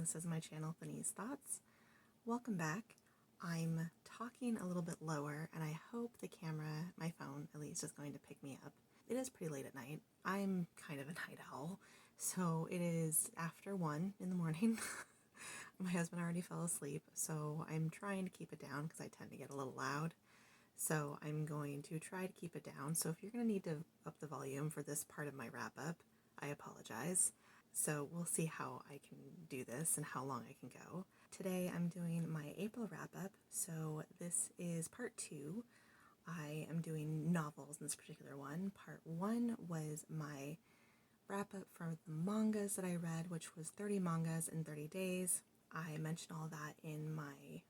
this is my channel, Fanny's Thoughts. Welcome back. I'm talking a little bit lower, and I hope the camera, my phone at least, is going to pick me up. It is pretty late at night. I'm kind of a night owl, so it is after 1 in the morning. My husband already fell asleep, so I'm trying to keep it down because I tend to get a little loud. So I'm going to try to keep it down. So if you're going to need to up the volume for this part of my wrap up, I apologize. So we'll see how I can do this and how long I can go. Today I'm doing my April wrap up. So this is part 2. I am doing novels in this particular one. Part 1 was my wrap up for the mangas that I read, which was 30 mangas in 30 days. I mentioned all that in my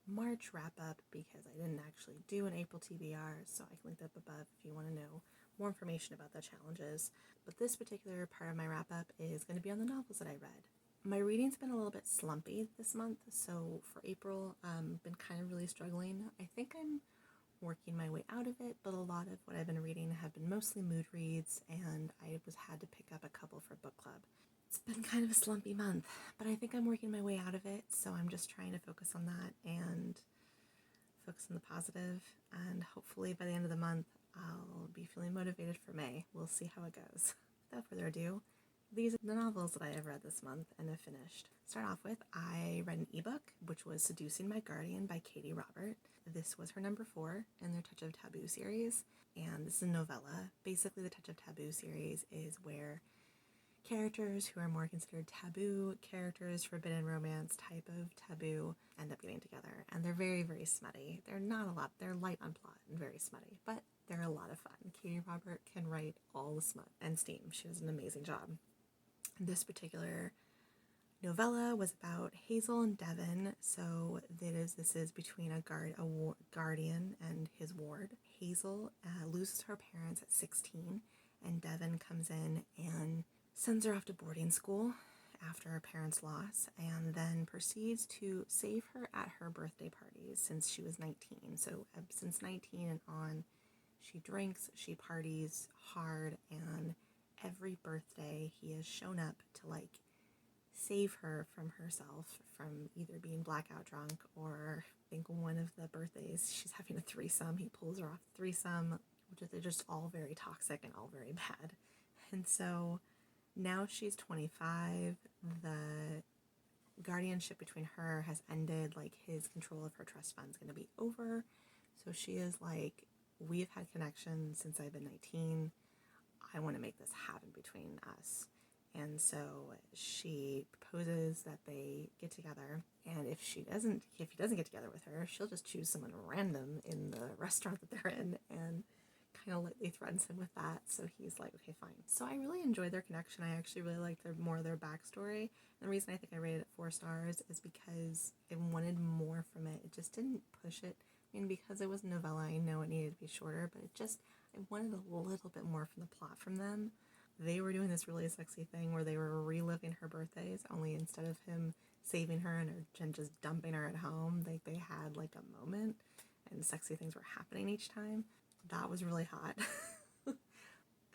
March wrap up because I didn't actually do an April TBR, so I can link that up above if you want to know more information about the challenges. But this particular part of my wrap up is going to be on the novels that I read. My reading's been a little bit slumpy this month, so for April, been kind of really struggling. I think I'm working my way out of it, but a lot of what I've been reading have been mostly mood reads, and I had to pick up a couple for book club. It's been kind of a slumpy month, but I think I'm working my way out of it, so I'm just trying to focus on that and focus on the positive, and hopefully by the end of the month, I'll be feeling motivated for May. We'll see how it goes. Without further ado, these are the novels that I have read this month and have finished. Start off with, I read an ebook, which was Seducing My Guardian by Katie Robert. This was her number 4 in their Touch of Taboo series, and this is a novella. Basically, the Touch of Taboo series is where characters who are more considered taboo characters, forbidden romance type of taboo, end up getting together. And they're very, very smutty. They're not a lot, they're light on plot and very smutty, but they're a lot of fun. Katie Robert can write all the smut and steam. She does an amazing job. This particular novella was about Hazel and Devin. So this is between a guardian and his ward. Hazel loses her parents at 16, and Devin comes in and sends her off to boarding school after her parents' loss, and then proceeds to save her at her birthday parties since she was 19. So since 19 and on, she drinks, she parties hard, and every birthday he has shown up to save her from herself, from either being blackout drunk, or I think one of the birthdays she's having a threesome. He pulls her off the threesome, which they're just all very toxic and all very bad. And so now she's 25, the guardianship between her has ended, his control of her trust fund is going to be over. So she is like, we've had connection since I've been 19. I want to make this happen between us. And so she proposes that they get together, and if he doesn't get together with her, she'll just choose someone random in the restaurant that they're in, and kind of lightly threatens him with that. So he's like, okay, fine. So I really enjoyed their connection. I actually really liked more of their backstory. And the reason I think I rated it 4 stars is because I wanted more from it. It just didn't push it. I mean, because it was a novella, I know it needed to be shorter, but I wanted a little bit more from the plot from them. They were doing this really sexy thing where they were reliving her birthdays, only instead of him saving her and just dumping her at home, they had a moment, and sexy things were happening each time. That was really hot.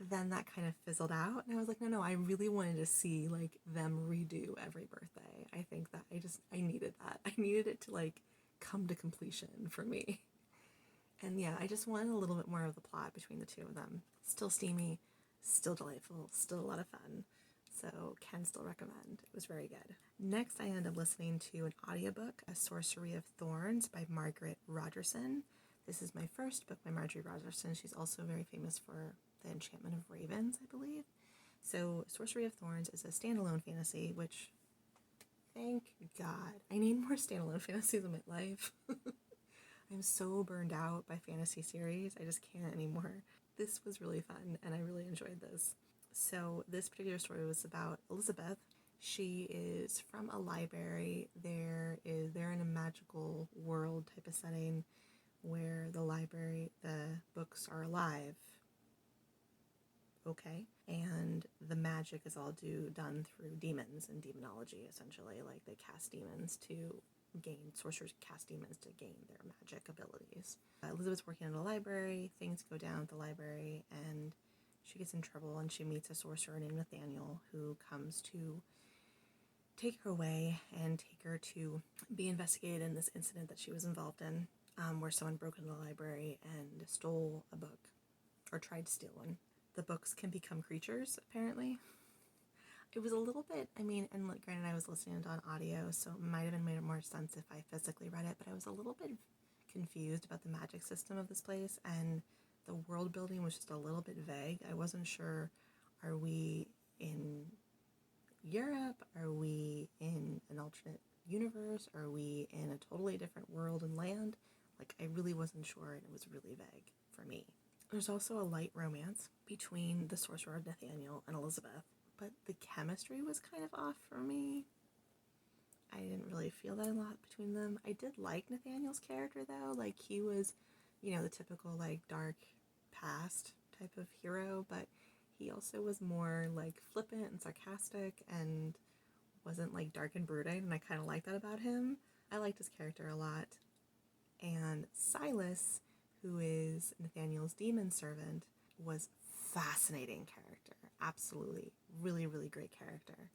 Then that kind of fizzled out, and I was like, no, I really wanted to see them redo every birthday. I think that I needed that. I needed it to come to completion for me. And yeah, I just wanted a little bit more of the plot between the two of them. Still steamy, still delightful, still a lot of fun. So can still recommend. It was very good. Next, I ended up listening to an audiobook, A Sorcery of Thorns by Margaret Rogerson. This is my first book by Marjorie Rogerson. She's also very famous for The Enchantment of Ravens, I believe. So Sorcery of Thorns is a standalone fantasy, which, thank God, I need more standalone fantasies in my life. I'm so burned out by fantasy series. I just can't anymore. This was really fun, and I really enjoyed this. So this particular story was about Elizabeth. She is from a library. They're in a magical world type of setting where the books are alive. Okay. And the magic is all done through demons and demonology, essentially. They cast demons to sorcerers cast demons to gain their magic abilities. Elizabeth's working in a library, things go down at the library, and she gets in trouble, and she meets a sorcerer named Nathaniel, who comes to take her away and take her to be investigated in this incident that she was involved in, where someone broke into the library and stole a book, or tried to steal one. The books can become creatures, apparently. It was a little bit, I mean, and granted I was listening to it on audio, so it might have made more sense if I physically read it, but I was a little bit confused about the magic system of this place, and the world building was just a little bit vague. I wasn't sure, are we in Europe? Are we in an alternate universe? Are we in a totally different world and land? Like, I really wasn't sure, and it was really vague for me. There's also a light romance between the sorcerer Nathaniel and Elizabeth, but the chemistry was kind of off for me. I didn't really feel that a lot between them. I did like Nathaniel's character, though. Like, he was, the typical, like, dark past type of hero, but he also was more, like, flippant and sarcastic and wasn't, like, dark and brooding, and I kind of liked that about him. I liked his character a lot. And Silas, who is Nathaniel's demon servant, was fascinating character. Absolutely. Really, really great character.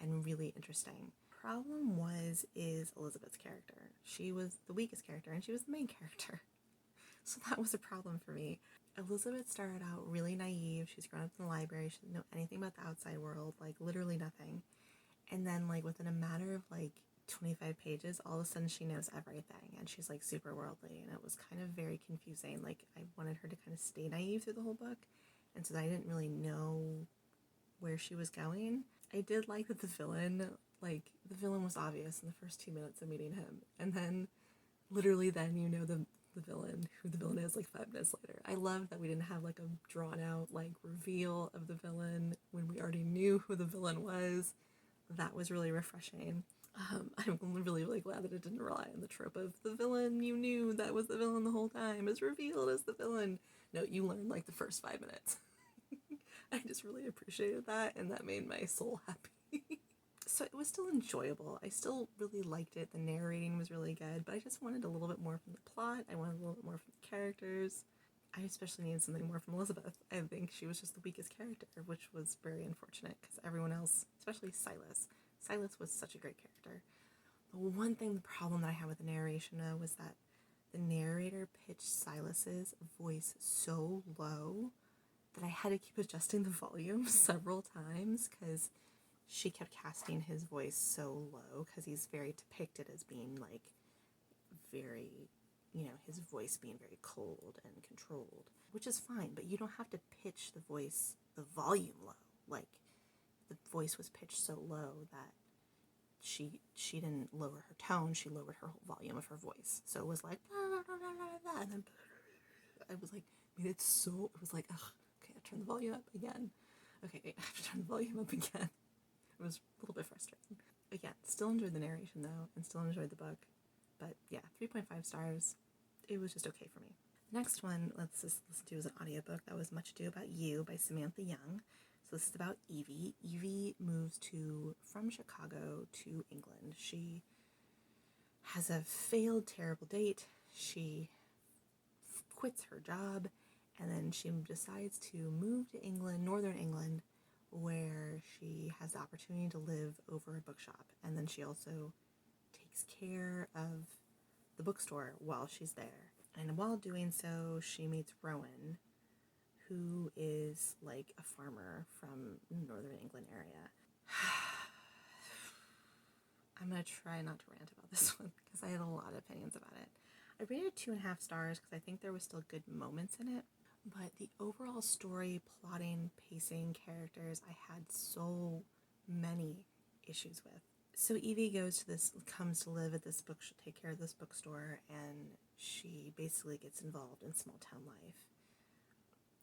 And really interesting. Problem is Elizabeth's character. She was the weakest character, and she was the main character. So that was a problem for me. Elizabeth started out really naive. She's grown up in the library. She didn't know anything about the outside world, like literally nothing. And then like within a matter of like 25 pages, all of a sudden she knows everything, and she's like super worldly, and it was kind of very confusing. Like, I wanted her to kind of stay naive through the whole book, and so I didn't really know where she was going. I did like that the villain was obvious in the first 2 minutes of meeting him, and then literally then the villain, who the villain is, like 5 minutes later. I love that we didn't have like a drawn out like reveal of the villain when we already knew who the villain was. That was really refreshing. I'm really, really glad that it didn't rely on the trope of the villain you knew that was the villain the whole time is revealed as the villain. No, you learned like the first 5 minutes. I just really appreciated that, and that made my soul happy. So it was still enjoyable. I still really liked it. The narrating was really good, but I just wanted a little bit more from the plot. I wanted a little bit more from the characters. I especially needed something more from Elizabeth. I think she was just the weakest character, which was very unfortunate because everyone else, especially Silas was such a great character. The one thing, the problem that I had with the narration though, was that the narrator pitched Silas's voice so low that I had to keep adjusting the volume several times because she kept casting his voice so low because he's very depicted as being like very, his voice being very cold and controlled, which is fine, but you don't have to pitch the volume low. Like, the voice was pitched so low that she didn't lower her tone, she lowered her whole volume of her voice. So it was like, blah, blah, blah, blah, and then I was like, it was like, ugh, okay, I'll turn the volume up again. Okay, wait, I have to turn the volume up again. It was a little bit frustrating. Again, still enjoyed the narration though, and still enjoyed the book. But yeah, 3.5 stars. It was just okay for me. Next one, let's just listen to, is an audiobook. That was Much Ado About You by Samantha Young. So this is about Evie. Evie moves from Chicago to England. She has a failed, terrible date. She quits her job, and then she decides to move to England, northern England, where she has the opportunity to live over a bookshop. And then she also takes care of the bookstore while she's there. And while doing so, she meets Rowan, who is like a farmer from northern England area. I'm going to try not to rant about this one because I had a lot of opinions about it. I rated it 2.5 stars because I think there was still good moments in it. But the overall story, plotting, pacing, characters, I had so many issues with. So Evie comes to live at this take care of this bookstore, and she basically gets involved in small town life.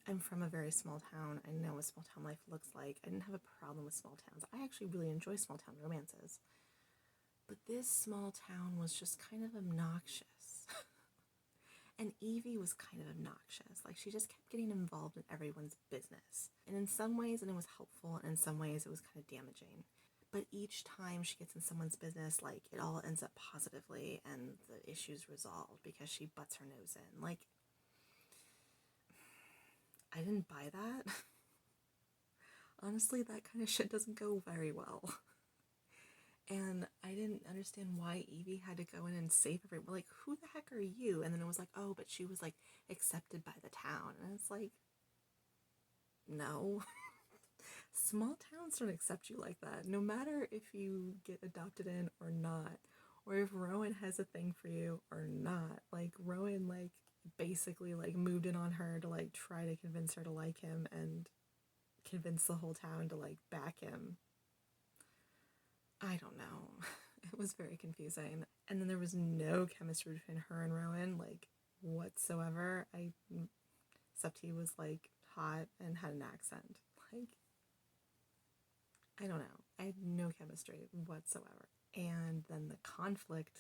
I'm from a very small town. I know what small town life looks like. I didn't have a problem with small towns. I actually really enjoy small town romances. But this small town was just kind of obnoxious. And Evie was kind of obnoxious. Like, she just kept getting involved in everyone's business. And in some ways, and it was helpful, and in some ways it was kind of damaging. But each time she gets in someone's business, like, it all ends up positively and the issue's resolved because she butts her nose in. Like, I didn't buy that. Honestly, that kind of shit doesn't go very well. And I didn't understand why Evie had to go in and save everyone. Like, who the heck are you? And then it was like, oh, but she was like accepted by the town. And it's like, no. Small towns don't accept you like that. No matter if you get adopted in or not, or if Rowan has a thing for you or not. Like, Rowan, like, basically, like, moved in on her to, like, try to convince her to like him and convince the whole town to, like, back him. I don't know. It was very confusing. And then there was no chemistry between her and Rowan, like, whatsoever. Except he was, like, hot and had an accent. Like, I don't know. I had no chemistry whatsoever. And then the conflict,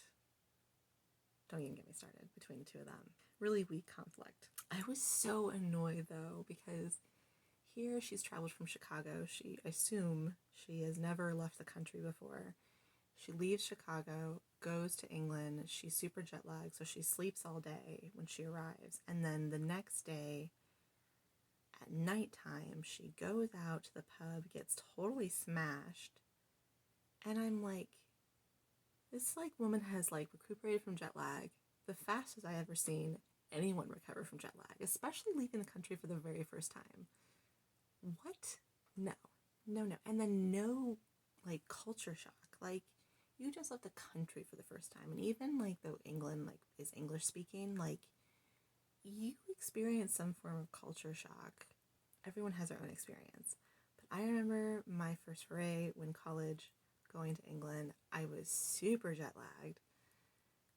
don't even get me started, between the two of them. Really weak conflict. I was so annoyed, though, because here she's traveled from Chicago. I assume she has never left the country before. She leaves Chicago, goes to England. She's super jet lagged, so she sleeps all day when she arrives. And then the next day, at nighttime, she goes out to the pub, gets totally smashed. And I'm like, this like woman has like recuperated from jet lag the fastest I ever seen anyone recover from jet lag, especially leaving the country for the very first time. What? No. And then no like culture shock. Like, you just left the country for the first time, and even like though England like is English speaking, like you experience some form of culture shock. Everyone has their own experience. But I remember my first foray when college, going to England, I was super jet lagged.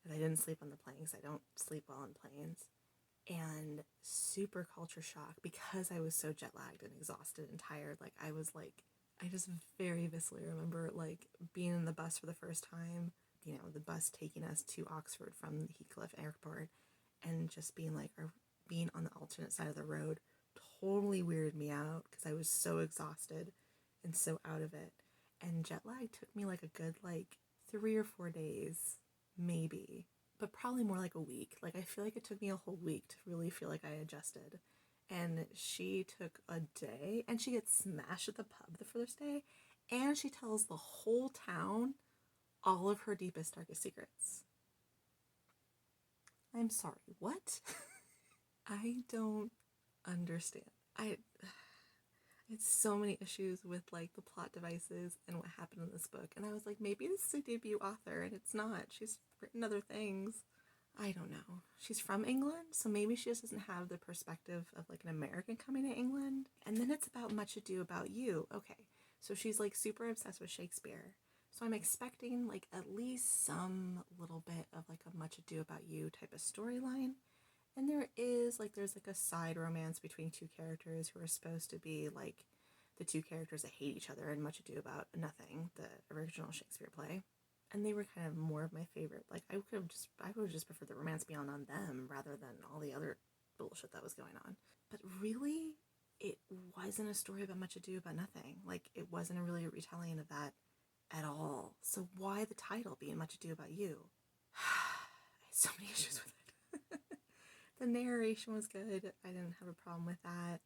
And I didn't sleep on the plane because I don't sleep well on planes. And super culture shock because I was so jet lagged and exhausted and tired. Like, I was like, I just very viscerally remember like being in the bus for the first time, you know, the bus taking us to Oxford from the Heathcliff airport, and just being like, or being on the alternate side of the road totally weirded me out because I was so exhausted and so out of it. And jet lag took me like a good like 3 or 4 days, maybe, but probably more like a week. Like, I feel like it took me a whole week to really feel like I adjusted. And she took a day, and she gets smashed at the pub the first day, and she tells the whole town all of her deepest, darkest secrets. I'm sorry, what? I don't understand. I had so many issues with like the plot devices and what happened in this book, and I was like, maybe this is a debut author, and it's not. She's written other things. I don't know. She's from England, so maybe she just doesn't have the perspective of like an American coming to England. And then it's about Much Ado About You. Okay, so she's like super obsessed with Shakespeare. So I'm expecting like at least some little bit of like a Much Ado About You type of storyline. And there's like a side romance between two characters who are supposed to be like the two characters that hate each other in Much Ado About Nothing, the original Shakespeare play. And they were kind of more of my favorite. Like, I would just prefer the romance be on them rather than all the other bullshit that was going on. But really, it wasn't a story about Much Ado About Nothing. Like, it wasn't a really retelling of that at all. So why the title being Much Ado About You? I had so many issues with it. The narration was good. I didn't have a problem with that.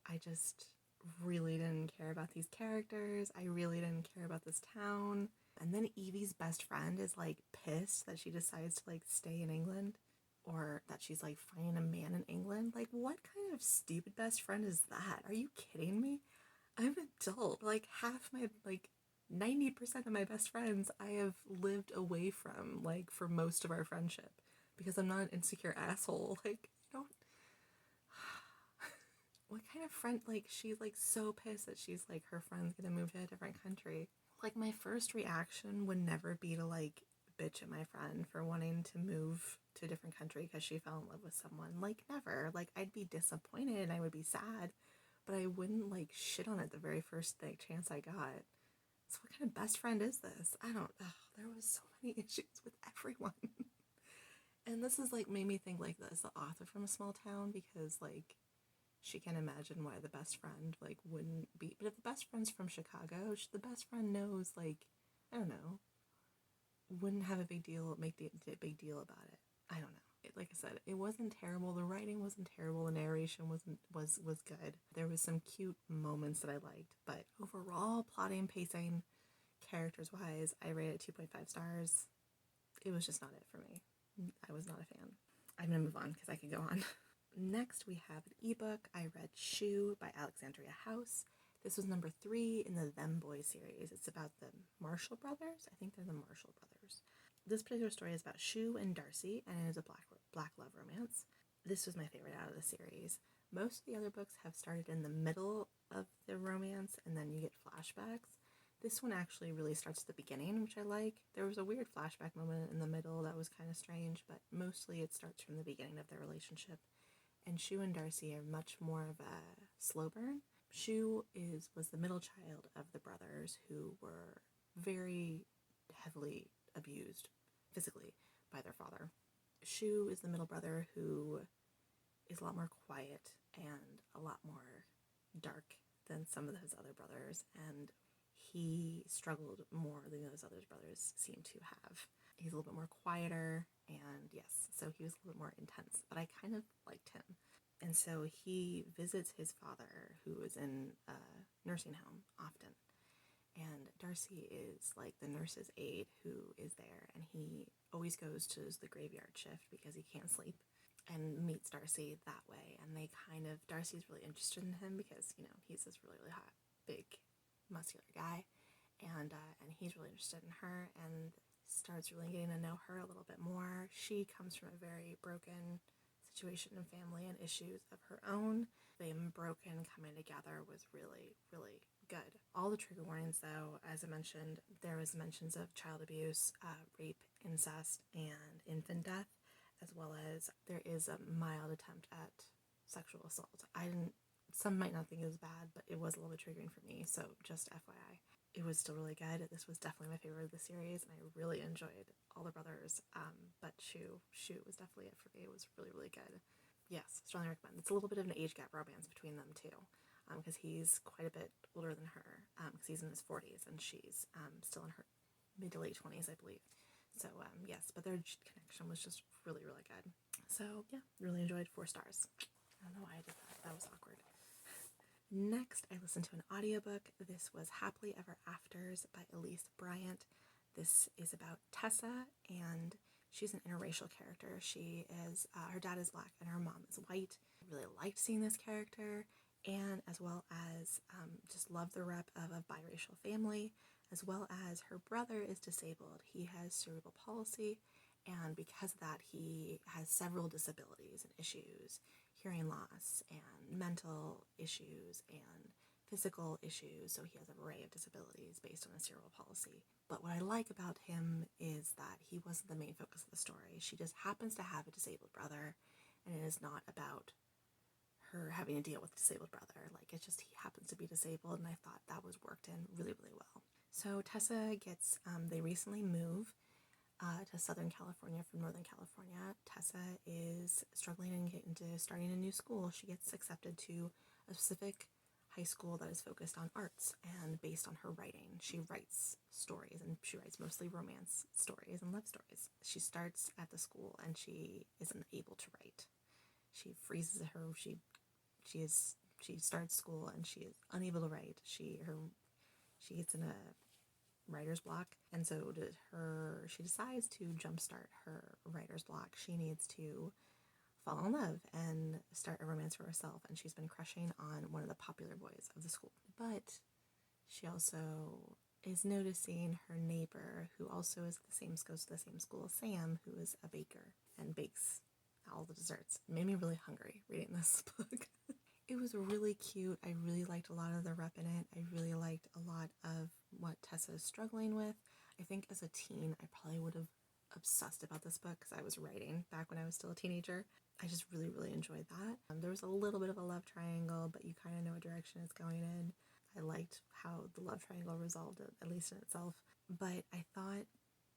I just really didn't care about these characters. I really didn't care about this town. And then Evie's best friend is like pissed that she decides to like stay in England, or that she's like finding a man in England. Like, what kind of stupid best friend is that? Are you kidding me? I'm an adult. Like, half my, like 90% of my best friends I have lived away from, like, for most of our friendship, because I'm not an insecure asshole. Like, I don't. What kind of friend? Like, she's like so pissed that she's like, her friend's gonna move to a different country. Like, my first reaction would never be to like bitch at my friend for wanting to move to a different country because she fell in love with someone. Like, never. Like, I'd be disappointed and I would be sad, but I wouldn't like shit on it the very first like chance I got. So what kind of best friend is this? I don't. There was so many issues with everyone. And this is like made me think like this, the author from a small town, because like she can imagine why the best friend like wouldn't be. But if the best friend's from Chicago, the best friend knows, like, I don't know, wouldn't have a big deal, make a big deal about it. I don't know. Like I said, it wasn't terrible. The writing wasn't terrible. The narration was good. There was some cute moments that I liked, but overall, plotting, pacing, characters-wise, I rated 2.5 stars. It was just not it for me. I was not a fan. I'm going to move on because I could go on. Next, we have an ebook. I read Shoe by Alexandria House. This was number 3 in the Them Boys series. It's about the Marshall brothers. I think they're the Marshall brothers. This particular story is about Shoe and Darcy, and it is a black love romance. This was my favorite out of the series. Most of the other books have started in the middle of the romance, and then you get flashbacks. This one actually really starts at the beginning, which I like. There was a weird flashback moment in the middle that was kind of strange, but mostly it starts from the beginning of their relationship. And Shoe and Darcy are much more of a slow burn. Shoe was the middle child of the brothers who were very heavily abused physically by their father. Shoe is the middle brother who is a lot more quiet and a lot more dark than some of his other brothers, and he struggled more than those other brothers seem to have. He's a little bit more quieter, and yes, so he was a little bit more intense, but I kind of liked him. And so he visits his father, who is in a nursing home often. And Darcy is like the nurse's aide who is there, and he always goes to the graveyard shift because he can't sleep, and meets Darcy that way. And Darcy's really interested in him because, he's this really, really hot, big, muscular guy, and he's really interested in her, and starts really getting to know her a little bit more. She comes from a very broken situation and family and issues of her own. Them broken coming together was really, really good. All the trigger warnings, though, as I mentioned, there was mentions of child abuse, rape, incest, and infant death, as well as there is a mild attempt at sexual assault. Some might not think it was bad, but it was a little bit triggering for me, so just FYI. It was still really good. This was definitely my favorite of the series, and I really enjoyed all the brothers, but Shoe was definitely it for me. It was really, really good. Yes, strongly recommend. It's a little bit of an age gap romance between them, too, because he's quite a bit older than her, because he's in his 40s, and she's still in her mid to late 20s, I believe. So, yes, but their connection was just really, really good. So, yeah, really enjoyed 4 stars. I don't know why I did that. That was awkward. Next, I listened to an audiobook. This was Happily Ever Afters by Elise Bryant. This is about Tessa, and she's an interracial character. She is, her dad is black and her mom is white. I really liked seeing this character, and as well as just love the rep of a biracial family, as well as her brother is disabled. He has cerebral palsy, and because of that, he has several disabilities and issues, hearing loss and mental issues and physical issues, so he has an array of disabilities based on his cerebral palsy. But what I like about him is that he wasn't the main focus of the story. She just happens to have a disabled brother, and it is not about her having to deal with a disabled brother. It's just he happens to be disabled, and I thought that was worked in really, really well. So Tessa they recently moved to Southern California from Northern California. Tessa is struggling and getting into starting a new school. She gets accepted to a specific high school that is focused on arts, and based on her writing, she writes stories, and she writes mostly romance stories and love stories. She starts at the school and she isn't able to write. She freezes she starts school and she is unable to write. She gets in a writer's block, and so she decides to jumpstart her writer's block. She needs to fall in love and start a romance for herself, and she's been crushing on one of the popular boys of the school. But she also is noticing her neighbor, who also goes to the same school as Sam, who is a baker and bakes all the desserts. It made me really hungry reading this book. It was really cute. I really liked a lot of the rep in it. I really liked a lot of what Tessa is struggling with. I think as a teen, I probably would have obsessed about this book because I was writing back when I was still a teenager. I just really, really enjoyed that. There was a little bit of a love triangle, but you kind of know what direction it's going in. I liked how the love triangle resolved, at least in itself. But I thought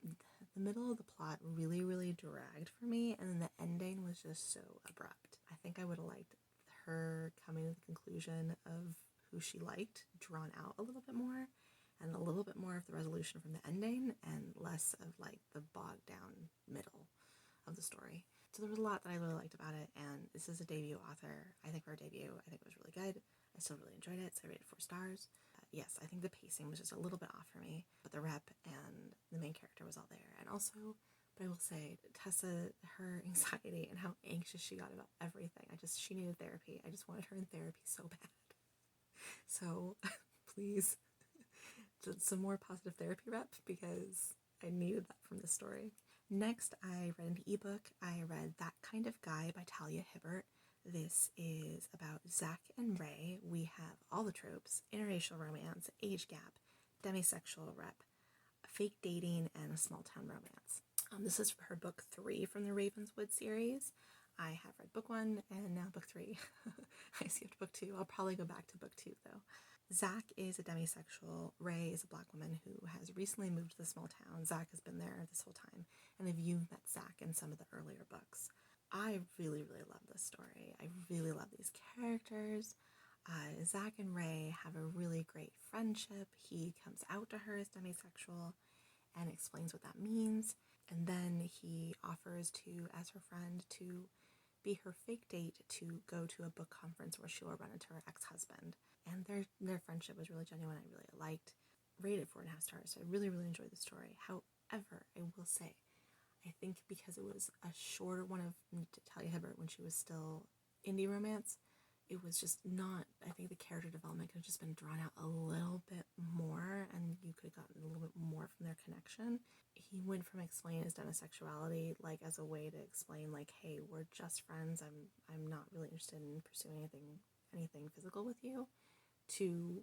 the middle of the plot really, really dragged for me, and then the ending was just so abrupt. I think I would have liked her coming to the conclusion of who she liked drawn out a little bit more, and a little bit more of the resolution from the ending, and less of the bogged down middle of the story. So there was a lot that I really liked about it, and this is a debut author. I think for a debut, I think it was really good. I still really enjoyed it, so I rated 4 stars. yes, I think the pacing was just a little bit off for me, but the rep and the main character was all there. And also, but I will say, Tessa, her anxiety and how anxious she got about everything. She needed therapy. I just wanted her in therapy so bad. So please, just some more positive therapy rep, because I needed that from this story. Next, I read an ebook. I read That Kind of Guy by Talia Hibbert. This is about Zach and Ray. We have all the tropes: interracial romance, age gap, demisexual rep, fake dating, and a small town romance. This is her book 3 from the Ravenswood series. I have read book 1 and now book 3. I skipped book 2. I'll probably go back to book 2 though. Zach is a demisexual. Ray is a Black woman who has recently moved to the small town. Zach has been there this whole time. And if you've met Zach in some of the earlier books, I really, really love this story. I really love these characters. Zach and Ray have a really great friendship. He comes out to her as demisexual and explains what that means. And then he offers to, as her friend, to be her fake date to go to a book conference where she will run into her ex-husband. And their friendship was really genuine. I really liked. Rated 4.5 stars. So I really, really enjoyed the story. However, I will say, I think because it was a shorter one of Talia Hibbert when she was still indie romance, it was just not, I think the character development could have just been drawn out a little bit more, and you could have gotten a little bit more from their connection. He went from explaining his demisexuality, like, as a way to explain, like, hey, we're just friends, I'm not really interested in pursuing anything physical with you, to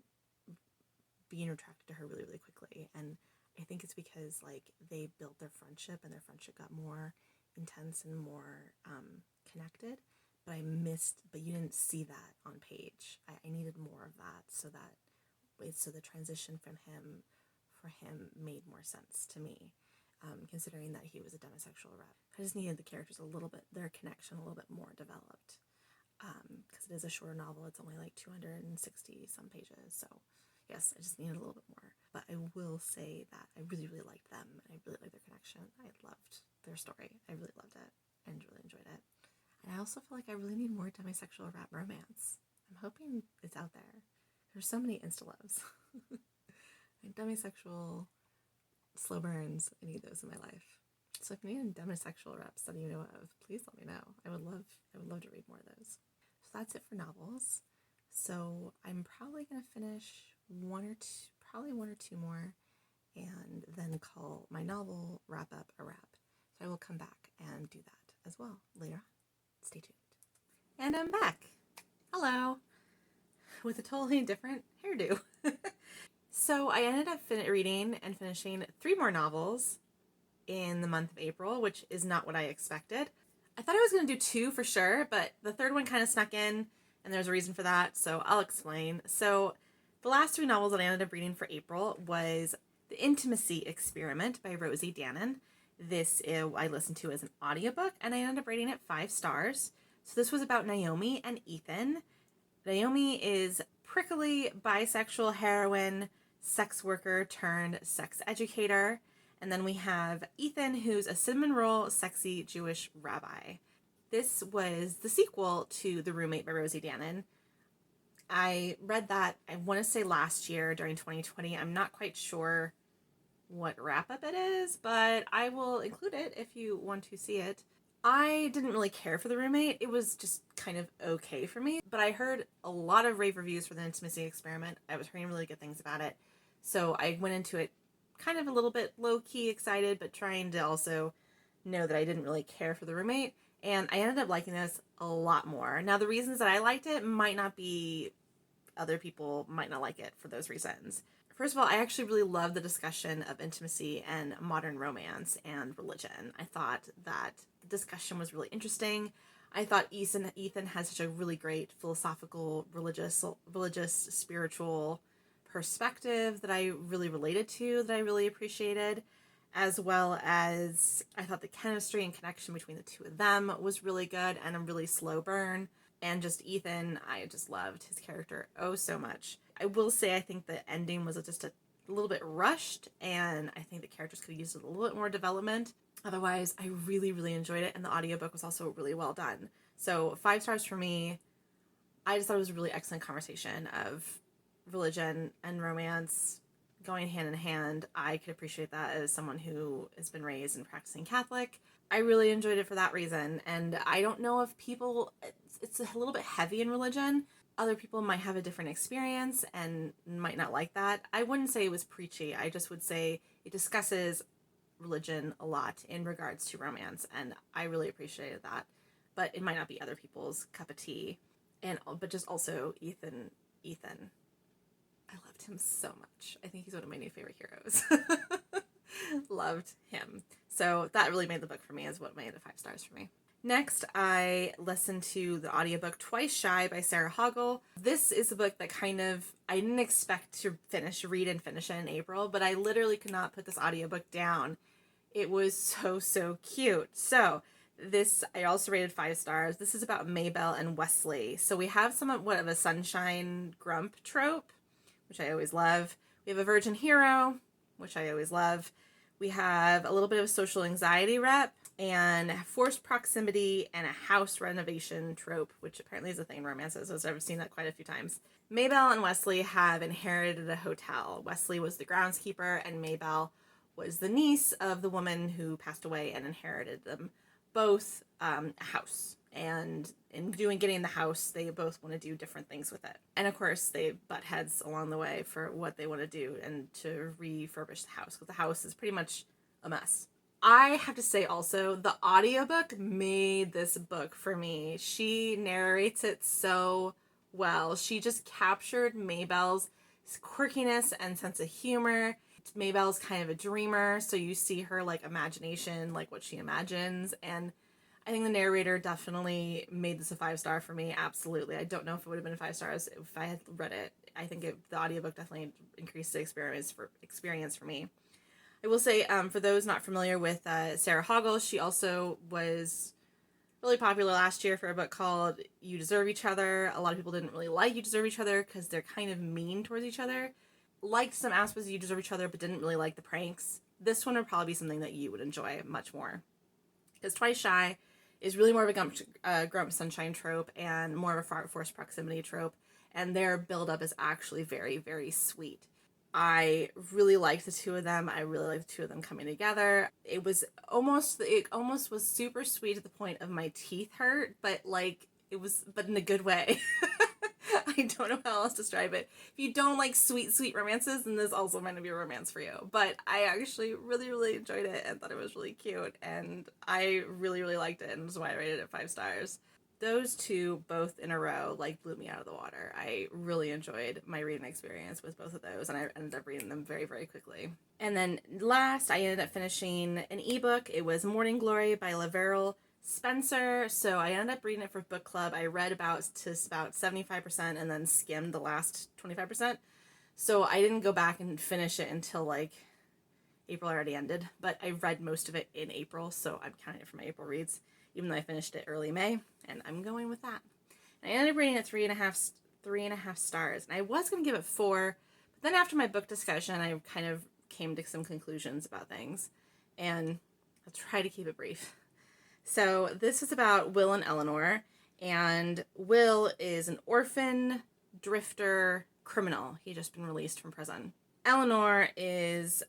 being attracted to her really, really quickly. And I think it's because, like, they built their friendship, and their friendship got more intense and more connected. But you didn't see that on page. I needed more of that so the transition for him made more sense to me, considering that he was a demisexual rep. I just needed the characters their connection a little bit more developed, because it is a shorter novel. It's only like 260 some pages, so yes, I just needed a little bit more. But I will say that I really, really liked them, and I really liked their connection. I loved their story. I really loved it and really enjoyed it. And I also feel like I really need more demisexual rap romance. I'm hoping it's out there. There's so many insta-loves. Like demisexual slow burns, I need those in my life. So if you need demisexual reps that you know of, please let me know. I would love to read more of those. So that's it for novels. So I'm probably gonna finish one or two more, and then call my novel wrap up a wrap. So I will come back and do that as well later on. Stay tuned. And I'm back. Hello. With a totally different hairdo. So I ended up reading and finishing 3 more novels in the month of April, which is not what I expected. I thought I was going to do 2 for sure, but the third one kind of snuck in, and there's a reason for that, so I'll explain. So the last 3 novels that I ended up reading for April was The Intimacy Experiment by Rosie Danan. This I listened to as an audiobook, and I ended up rating it 5 stars. So this was about Naomi and Ethan. Naomi is prickly bisexual heroine, sex worker turned sex educator. And then we have Ethan, who's a cinnamon roll, sexy Jewish rabbi. This was the sequel to The Roommate by Rosie Danan. I read that, I want to say last year during 2020. I'm not quite sure what wrap-up it is, but I will include it if you want to see it. I didn't really care for The Roommate. It was just kind of okay for me, but I heard a lot of rave reviews for The Intimacy Experiment. I was hearing really good things about it, so I went into it kind of a little bit low-key excited, but trying to also know that I didn't really care for The Roommate, and I ended up liking this a lot more. Now, the reasons that I liked it might not be, other people might not like it for those reasons. First of all, I actually really love the discussion of intimacy and modern romance and religion. I thought that the discussion was really interesting. I thought Ethan has such a really great philosophical, religious, spiritual perspective that I really related to, that I really appreciated, as well as I thought the chemistry and connection between the two of them was really good and a really slow burn. And just Ethan, I just loved his character oh so much. I will say I think the ending was just a little bit rushed, and I think the characters could have used a little bit more development. Otherwise, I really, really enjoyed it, and the audiobook was also really well done. So 5 stars for me. I just thought it was a really excellent conversation of religion and romance going hand in hand, I could appreciate that as someone who has been raised and practicing Catholic. I really enjoyed it for that reason. And I don't know if people, it's a little bit heavy in religion. Other people might have a different experience and might not like that. I wouldn't say it was preachy. I just would say it discusses religion a lot in regards to romance. And I really appreciated that. But it might not be other people's cup of tea. But just also Ethan. I loved him so much. I think he's one of my new favorite heroes. Loved him. So that really made the book for me, is what made it 5 stars for me. Next, I listened to the audiobook Twice Shy by Sarah Hoggle. This is a book that I didn't expect to read and finish it in April, but I literally could not put this audiobook down. It was so cute. So this, I also rated 5 stars. This is about Maybelle and Wesley. So we have somewhat of a sunshine grump trope, which I always love. We have a virgin hero, which I always love. We have a little bit of social anxiety rep, and forced proximity, and a house renovation trope, which apparently is a thing in romances, so I've seen that quite a few times. Maybelle and Wesley have inherited a hotel. Wesley was the groundskeeper, and Maybelle was the niece of the woman who passed away and inherited them both a house. And in getting the house, they both want to do different things with it. And of course, they butt heads along the way for what they want to do and to refurbish the house, because the house is pretty much a mess. I have to say also, the audiobook made this book for me. She narrates it so well. She just captured Maybelle's quirkiness and sense of humor. Maybelle's kind of a dreamer, so you see her imagination, what she imagines, and I think the narrator definitely made this a 5 star for me. Absolutely. I don't know if it would have been 5 stars if I had read it. I think the audiobook definitely increased the experience for me. I will say, for those not familiar with Sarah Hoggle, she also was really popular last year for a book called You Deserve Each Other. A lot of people didn't really like You Deserve Each Other because they're kind of mean towards each other. Liked some aspects of You Deserve Each Other, but didn't really like the pranks. This one would probably be something that you would enjoy much more. Because Twice Shy is really more of a grump sunshine trope and more of a forced proximity trope. And their build-up is actually very, very sweet. I really liked the two of them. I really liked the two of them coming together. It almost was super sweet to the point of my teeth hurt, but but in a good way. I don't know how else to describe it. If you don't like sweet romances, then this also might not be a romance for you. But I actually really enjoyed it and thought it was really cute, and I really liked it, and that's why I rated it 5 stars. Those two both in a row blew me out of the water. I really enjoyed my reading experience with both of those, and I ended up reading them very very quickly. And then last, I ended up finishing an ebook. It was Morning Glory by Laverell Spencer. So I ended up reading it for book club. I read about 75% and then skimmed the last 25%. So I didn't go back and finish it until April already ended, but I read most of it in April, so I'm counting it for my April reads, even though I finished it early May, and I'm going with that. And I ended up rating it 3.5 stars, and I was going to give it 4, but then after my book discussion, I kind of came to some conclusions about things, and I'll try to keep it brief. So this is about Will and Eleanor, and Will is an orphan, drifter, criminal. He'd just been released from prison. Eleanor has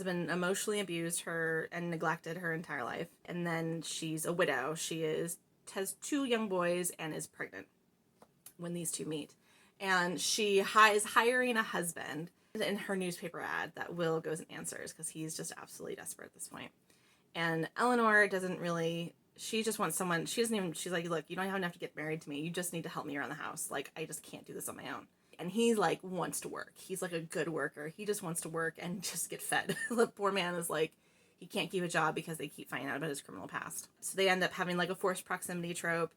been emotionally abused and neglected her entire life, and then she's a widow. She has 2 young boys and is pregnant when these two meet, and she is hiring a husband in her newspaper ad that Will goes and answers because he's just absolutely desperate at this point. And Eleanor she just wants someone, she's like, look, you don't even have to get married to me. You just need to help me around the house. I just can't do this on my own. And he wants to work. He's a good worker. He just wants to work and just get fed. The poor man is he can't keep a job because they keep finding out about his criminal past. So they end up having a forced proximity trope.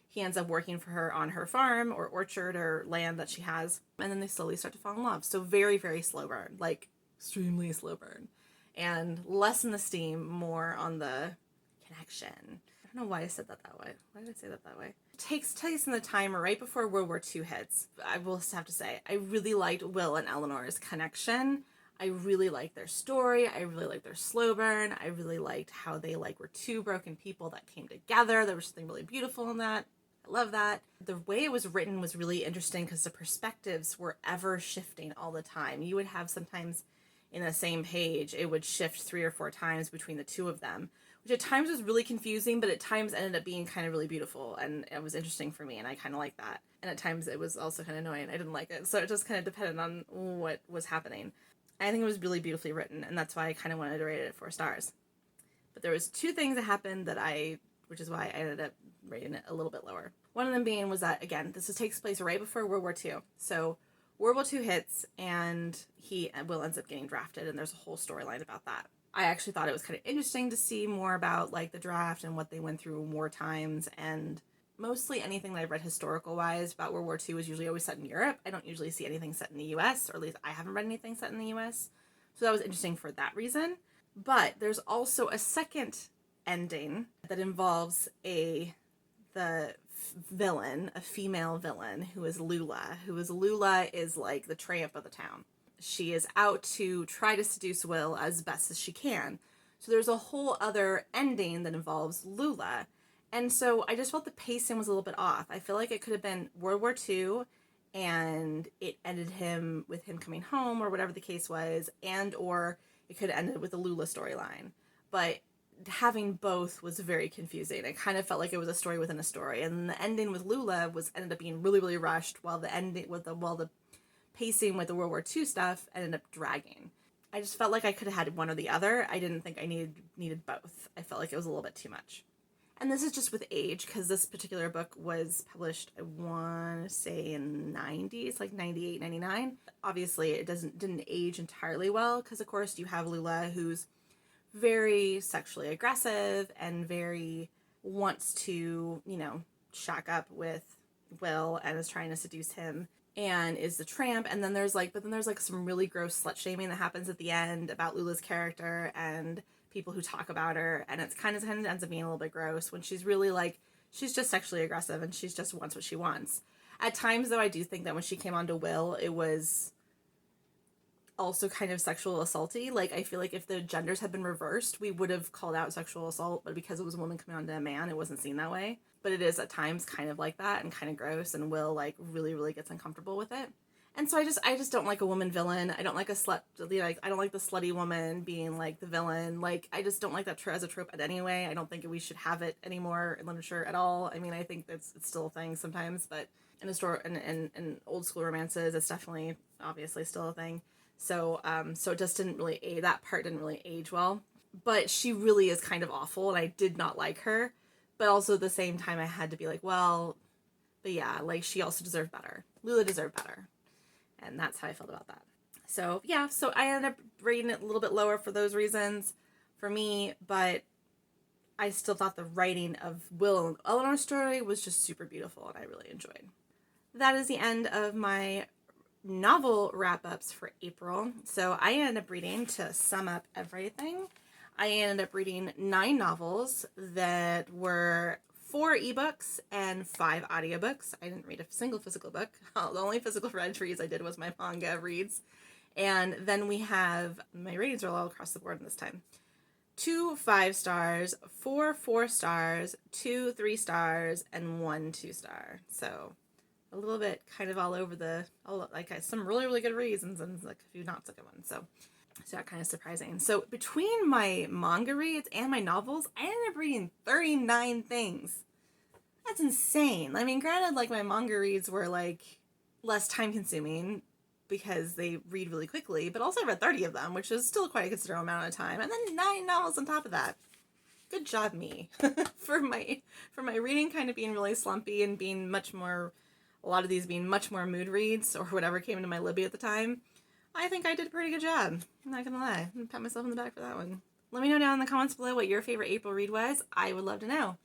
He ends up working for her on her farm or orchard or land that she has. And then they slowly start to fall in love. So very, very slow burn, extremely slow burn. And less in the steam, more on the connection. I don't know why I said that way. Why did I say that way? It takes place in the time right before World War II hits. I will have to say, I really liked Will and Eleanor's connection. I really liked their story. I really liked their slow burn. I really liked how they were 2 broken people that came together. There was something really beautiful in that. I love that. The way it was written was really interesting because the perspectives were ever shifting all the time. You would have sometimes in the same page, it would shift 3 or 4 times between the two of them, which at times was really confusing, but at times ended up being kind of really beautiful, and it was interesting for me, and I kind of liked that. And at times it was also kind of annoying. I didn't like it, so it just kind of depended on what was happening. I think it was really beautifully written, and that's why I kind of wanted to rate it 4 stars. But there was 2 things that happened which is why I ended up rating it a little bit lower. One of them being was that, again, this takes place right before World War II. So World War II hits, and Will ends up getting drafted, and there's a whole storyline about that. I actually thought it was kind of interesting to see more about like the draft and what they went through in war times, and mostly anything that I've read historical wise about World War II was usually always set in Europe. I don't usually see anything set in the US, or at least I haven't read anything set in the US. So that was interesting for that reason. But there's also a second ending that involves the villain, a female villain, who is Lula. Lula is like the tramp of the town. She is out to try to seduce Will as best as she can. So there's a whole other ending that involves Lula. And so I just felt the pacing was a little bit off. I feel like it could have been World War II and it ended with him coming home or whatever the case was, and or it could have ended with the Lula storyline. But having both was very confusing. It kind of felt like it was a story within a story. And the ending with Lula ended up being really, really rushed, while the pacing with the World War II stuff ended up dragging. I just felt like I could have had one or the other. I didn't think I needed both. I felt like it was a little bit too much. And this is just with age, because this particular book was published, I want to say in 90s, like 98, 99. Obviously, it didn't age entirely well, because of course you have Lula, who's very sexually aggressive and very wants to, shack up with Will and is trying to seduce him and is the tramp. And then there's some really gross slut shaming that happens at the end about Lula's character and people who talk about her, and it's kind of ends up being a little bit gross when she's really she's just sexually aggressive and she's just wants what she wants. At times, though, I do think that when she came on to Will, it was also kind of sexual assaulty. Like, I feel like if the genders had been reversed, we would have called out sexual assault, but because it was a woman coming on to a man, it wasn't seen that way. But it is at times kind of like that and kind of gross, and Will really, really gets uncomfortable with it. And so I just don't like a woman villain. I don't like a slut. I don't like the slutty woman being like the villain. I just don't like that as a trope anyway. I don't think we should have it anymore in literature at all. I mean, I think it's still a thing sometimes, but in old school romances, it's definitely obviously still a thing. So it just that part didn't really age well. But she really is kind of awful, and I did not like her. But also at the same time, I had to be like, well, but yeah, she also deserved better. Lula deserved better. And that's how I felt about that. So, yeah, so I ended up rating it a little bit lower for those reasons for me, but I still thought the writing of Will and Eleanor's story was just super beautiful, and I really enjoyed. That is the end of my novel wrap-ups for April. So I ended up reading, to sum up everything, I ended up reading 9 novels that were 4 ebooks and 5 audiobooks. I didn't read a single physical book. The only physical read reads I did was my manga reads. And then we have, my ratings are all across the board this time. 2 5 stars, 4 4 stars, 2 3 stars, and 1 2 star. So a little bit kind of all over some really, really good reads and a few not so good ones. So that kind of surprising. So between my manga reads and my novels, I ended up reading 39 things. That's insane. I mean, granted, my manga reads were less time consuming because they read really quickly, but also I read 30 of them, which is still quite a considerable amount of time. And then 9 novels on top of that. Good job, me. for my reading kind of being really slumpy and being a lot of these being much more mood reads or whatever came into my Libby at the time. I think I did a pretty good job. I'm not gonna lie. I'm gonna pat myself on the back for that one. Let me know down in the comments below what your favorite April read was. I would love to know.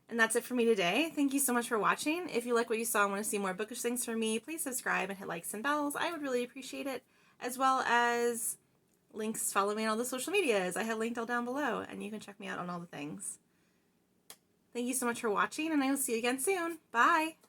And that's it for me today. Thank you so much for watching. If you like what you saw and want to see more bookish things from me, please subscribe and hit likes and bells. I would really appreciate it. As well as links, follow me on all the social medias. I have linked all down below, and you can check me out on all the things. Thank you so much for watching, and I will see you again soon. Bye!